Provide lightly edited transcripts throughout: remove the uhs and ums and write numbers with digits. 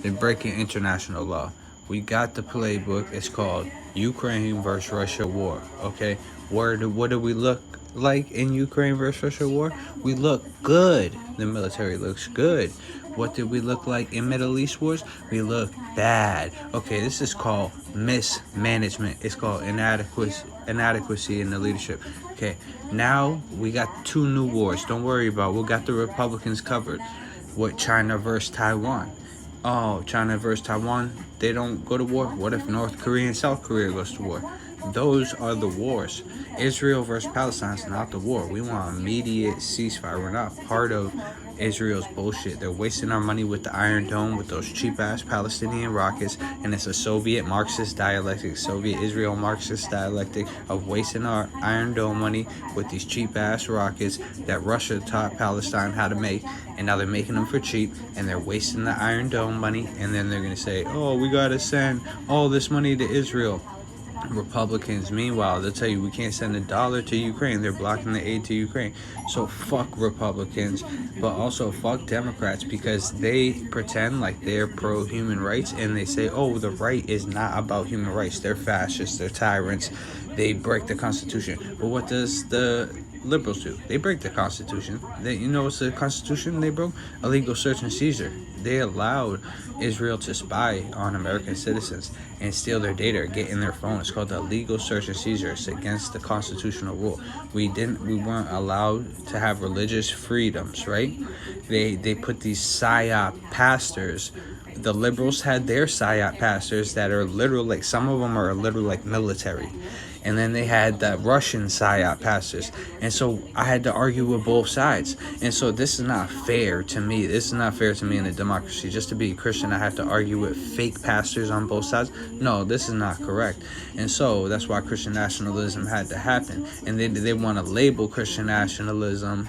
They're breaking international law. We got the playbook. It's called Ukraine versus Russia war. Okay, what do we look like in Ukraine versus Russia war? We look good. The military looks good. What did we look like in Middle East wars? We look bad. Okay, this is called mismanagement. It's called inadequacy in the leadership. Okay, now we got two new wars. Don't worry about it. We got the Republicans covered. With China versus Taiwan. Oh, China versus Taiwan, they don't go to war. What if North Korea and South Korea goes to war? Those are the wars. Israel versus Palestine is not the war. We want immediate ceasefire. We're not part of Israel's bullshit. They're wasting our money with the Iron Dome, with those cheap-ass Palestinian rockets, and it's a Soviet Marxist dialectic, Soviet Israel Marxist dialectic of wasting our Iron Dome money with these cheap-ass rockets that Russia taught Palestine how to make, and now they're making them for cheap, and they're wasting the Iron Dome money, and then they're going to say, oh, we got to send all this money to Israel. Republicans, meanwhile, they'll tell you we can't send $1 to Ukraine. They're blocking the aid to Ukraine. So fuck Republicans, but also fuck Democrats, because they pretend like they're pro human rights, and they say, oh, the right is not about human rights. They're fascists. They're tyrants. They break the Constitution. But what does the liberals do? They break the Constitution. You know what's the Constitution they broke? Illegal search and seizure. They allowed Israel to spy on American citizens and steal their data or get in their phone. It's called the illegal search and seizure. It's against the constitutional rule. We weren't allowed to have religious freedoms, right? They put these psyop pastors. The liberals had their psyop pastors that are literal, like some of them are literal like military. And then they had the Russian psyop pastors. And so I had to argue with both sides. And so this is not fair to me. This is not fair to me in a democracy. Just to be a Christian, I have to argue with fake pastors on both sides. No, this is not correct. And so that's why Christian nationalism had to happen. And they want to label Christian nationalism,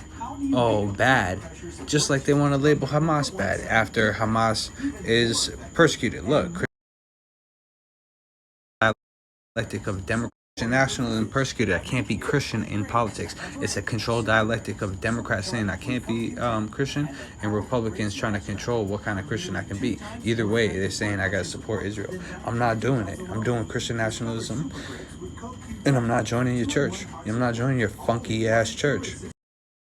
oh, bad. Just like they want to label Hamas bad after Hamas is persecuted. Look, dialectic of democracy. Nationalism persecuted. I can't be Christian in politics. It's a controlled dialectic of Democrats saying I can't be Christian, and Republicans trying to control what kind of Christian I can be. Either way, they're saying I gotta support Israel. I'm not doing it. I'm doing Christian nationalism, and I'm not joining your church. I'm not joining your funky ass church.